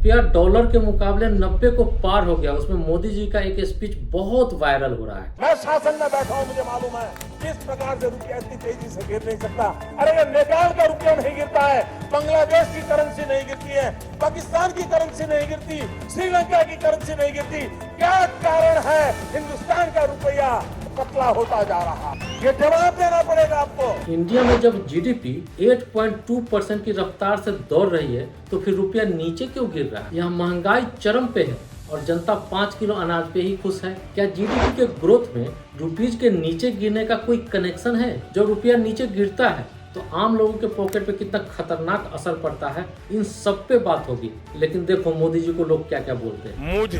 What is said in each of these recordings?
रुपया डॉलर के मुकाबले 90 को पार हो गया। उसमें मोदी जी का एक स्पीच बहुत वायरल हो रहा है। मैं शासन में बैठा हूं, मुझे मालूम है किस प्रकार से रुपया इतनी तेजी से गिर नहीं सकता। अरे ये नेपाल का रुपया नहीं गिरता है, बांग्लादेश की करेंसी नहीं गिरती है, पाकिस्तान की करेंसी नहीं गिरती, श्रीलंका की करेंसी नहीं गिरती। क्या कारण है हिंदुस्तान का रुपया पतला होता जा रहा? ये जवाब देना पड़ेगा आपको। इंडिया में जब जीडीपी 8.2% की रफ्तार से दौड़ रही है तो फिर रुपया नीचे क्यों गिर रहा है? यहाँ महंगाई चरम पे है और जनता 5 किलो अनाज पे ही खुश है। क्या जीडीपी के ग्रोथ में रुपीज के नीचे गिरने का कोई कनेक्शन है? जब रुपया नीचे गिरता है तो आम लोगों के पॉकेट पे कितना खतरनाक असर पड़ता है, इन सब पे बात होगी। लेकिन देखो मोदी जी को लोग क्या क्या बोलते हैं। मुझे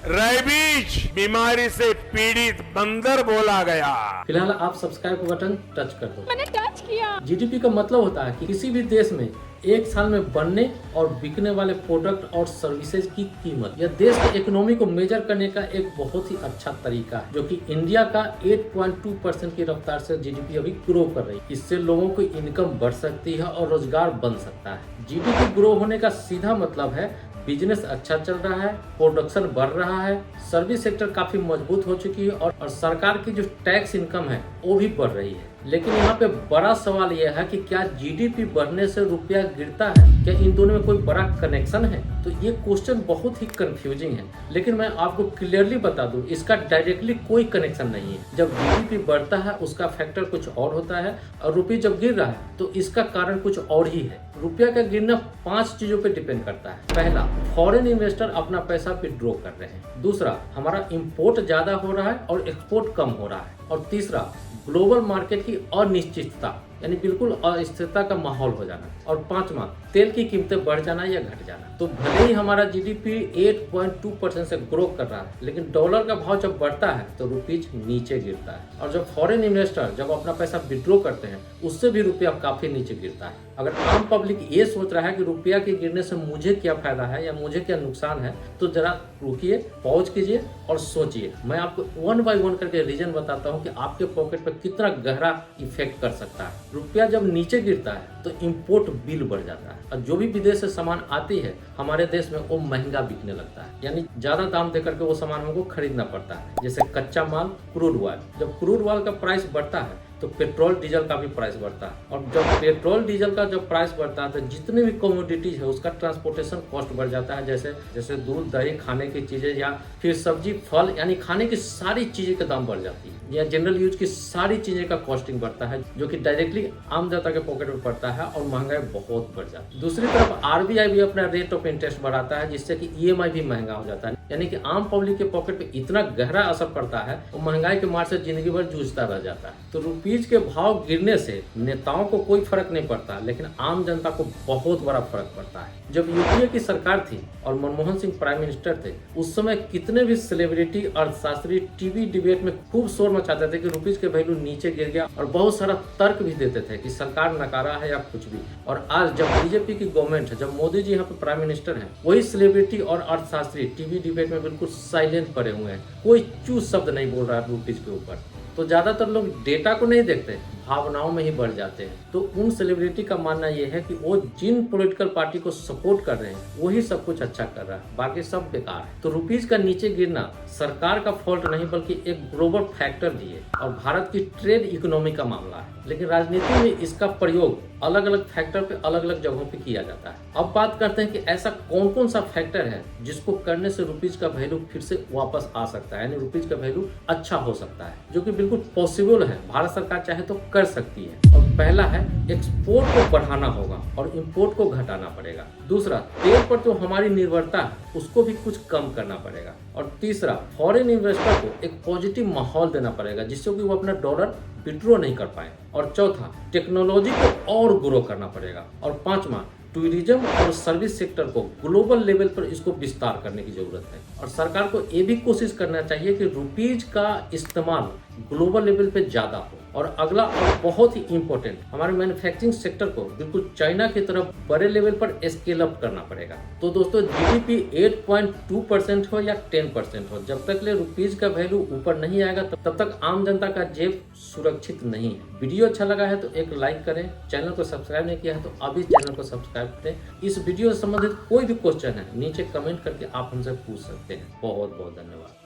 रेबीज बीमारी से पीड़ित बंदर बोला गया। फिलहाल आप सब्सक्राइब का बटन टच कर दो। मैंने टच किया। जीडीपी का मतलब होता है कि किसी भी देश में एक साल में बनने और बिकने वाले प्रोडक्ट और सर्विसेज की कीमत। यह देश की इकोनॉमी को मेजर करने का एक बहुत ही अच्छा तरीका है, जो कि इंडिया का 8.2% की रफ्तार से जीडीपी अभी ग्रो कर रही है। इससे लोगों की इनकम बढ़ सकती है और रोजगार बन सकता है। जीडीपी ग्रो होने का सीधा मतलब है बिजनेस अच्छा चल रहा है, प्रोडक्शन बढ़ रहा है, सर्विस सेक्टर काफी मजबूत हो चुकी है और सरकार की जो टैक्स इनकम है वो भी बढ़ रही है। लेकिन यहाँ पे बड़ा सवाल यह है कि क्या जीडीपी बढ़ने से रुपया गिरता है? क्या इन दोनों में कोई बड़ा कनेक्शन है? तो ये क्वेश्चन बहुत ही कंफ्यूजिंग है, लेकिन मैं आपको क्लियरली बता दूं, इसका डायरेक्टली कोई कनेक्शन नहीं है। जब जीडीपी बढ़ता है उसका फैक्टर कुछ और होता है और रुपये जब गिर रहा है तो इसका कारण कुछ और ही है। रुपया का गिरना 5 चीजों पे डिपेंड करता है। पहला, फॉरेन इन्वेस्टर अपना पैसा विड्रॉ कर रहे हैं। दूसरा, हमारा इंपोर्ट ज्यादा हो रहा है और एक्सपोर्ट कम हो रहा है। और तीसरा, ग्लोबल मार्केट की अनिश्चितता, यानी बिल्कुल अस्थिरता का माहौल हो जाना। और पांचवा, तेल की कीमतें बढ़ जाना या घट जाना। तो भले ही हमारा जीडीपी 8.2% से ग्रो कर रहा है, लेकिन डॉलर का भाव जब बढ़ता है तो रुपीज नीचे गिरता है। और जब फॉरेन इन्वेस्टर जब अपना पैसा विड्रॉ करते हैं उससे भी रुपया काफी नीचे गिरता है। अगर आम पब्लिक ये सोच रहा है कि रुपया के गिरने से मुझे क्या फायदा है या मुझे क्या नुकसान है, तो जरा रुकिए, पॉज कीजिए और सोचिए। मैं आपको 1 बाय 1 करके रीजन बताता हूँ कि आपके पॉकेट पर कितना गहरा इफेक्ट कर सकता है। रुपया जब नीचे गिरता है तो इंपोर्ट बिल बढ़ जाता है और जो भी विदेश से सामान आती है हमारे देश में वो महंगा बिकने लगता है, यानी ज्यादा दाम देकर के वो सामान हमको खरीदना पड़ता है। जैसे कच्चा माल, क्रूड ऑयल। जब क्रूड ऑयल का प्राइस बढ़ता है तो पेट्रोल डीजल का भी प्राइस बढ़ता है और जब पेट्रोल डीजल का जब प्राइस बढ़ता है तो जितने भी कमोडिटीज है उसका ट्रांसपोर्टेशन कॉस्ट बढ़ जाता है। जैसे दूध, दही, खाने की चीजें या फिर सब्जी, फल, यानी खाने की सारी चीजें का दाम बढ़ जाती है या जनरल यूज की सारी चीजें का कॉस्टिंग बढ़ता है, जो कि डायरेक्टली आम जनता के पॉकेट में पड़ता है और महंगाई बहुत बढ़ जाती है। दूसरी तरफ आरबीआई भी अपना रेट ऑफ इंटरेस्ट बढ़ाता है, जिससे कि ईएमआई भी महंगा हो जाता है, यानी कि आम पब्लिक के पॉकेट पे इतना गहरा असर पड़ता है और महंगाई के मार से जिंदगी भर जूझता रह जाता है। तो रुपीज के भाव गिरने से नेताओं को कोई फर्क नहीं पड़ता, लेकिन आम जनता को बहुत बड़ा फर्क पड़ता है। जब यूपीए की सरकार थी और मनमोहन सिंह प्राइम मिनिस्टर थे, उस समय कितने भी सेलिब्रिटी, अर्थशास्त्री टीवी डिबेट में खूब शोर मचाते थे कि रुपीज के वैल्यू नीचे गिर गया और बहुत सारा तर्क भी देते थे कि सरकार नकारा है या कुछ भी। और आज जब बीजेपी की गवर्नमेंट है, जब मोदी जी यहाँ पे प्राइम मिनिस्टर हैं, वही सेलिब्रिटी और अर्थशास्त्री टीवी डिबेट में बिल्कुल साइलेंट पड़े हुए हैं, कोई चूस शब्द नहीं बोल रहा है रुपीज के ऊपर। तो ज्यादातर लोग डेटा को नहीं देखते, भावनाओं में ही बढ़ जाते हैं। तो उन सेलिब्रिटी का मानना यह है कि वो जिन पॉलिटिकल पार्टी को सपोर्ट कर रहे हैं वही सब कुछ अच्छा कर रहा है, बाकी सब बेकार है। तो रुपीज का नीचे गिरना सरकार का फॉल्ट नहीं बल्कि एक ग्लोबल फैक्टर भी है और भारत की ट्रेड इकोनॉमी का मामला है। लेकिन राजनीति में इसका प्रयोग अलग अलग फैक्टर पे अलग अलग जगहों पे किया जाता है। अब बात करते हैं कि ऐसा कौन कौन सा फैक्टर है जिसको करने से रुपीज का वैल्यू फिर से वापस आ सकता है, यानी रुपीज का वैल्यू अच्छा हो सकता है, जो कि बिल्कुल पॉसिबल है। भारत सरकार चाहे तो कर सकती है। और पहला है, एक्सपोर्ट को बढ़ाना होगा और इंपोर्ट को घटाना पड़ेगा। दूसरा, तेल पर जो हमारी निर्भरता है उसको भी कुछ कम करना पड़ेगा। और तीसरा, फॉरेन इन्वेस्टर को एक पॉजिटिव माहौल देना पड़ेगा जिससे कि वो अपना डॉलर विड्रॉ नहीं कर पाए। और चौथा, टेक्नोलॉजी को और ग्रो करना पड़ेगा। और पांचवा, टूरिज्म और सर्विस सेक्टर को ग्लोबल लेवल पर इसको विस्तार करने की जरूरत है। और सरकार को ये भी कोशिश करना चाहिए कि रुपीज का इस्तेमाल ग्लोबल लेवल पे ज्यादा हो। और अगला और बहुत ही इम्पोर्टेंट, हमारे मैन्युफैक्चरिंग सेक्टर को बिल्कुल चाइना की तरफ बड़े लेवल पर स्केल अप करना पड़ेगा। तो दोस्तों जीडीपी 8.2% हो या 10% हो, जब तक ले रुपीज का वैल्यू ऊपर नहीं आएगा तब तक आम जनता का जेब सुरक्षित नहीं है। वीडियो अच्छा लगा है तो एक लाइक करें, चैनल को सब्सक्राइब नहीं किया है तो अभी चैनल को सब्सक्राइब करें। इस वीडियो से संबंधित कोई भी क्वेश्चन है नीचे कमेंट करके आप हमसे पूछ सकते हैं। बहुत बहुत धन्यवाद।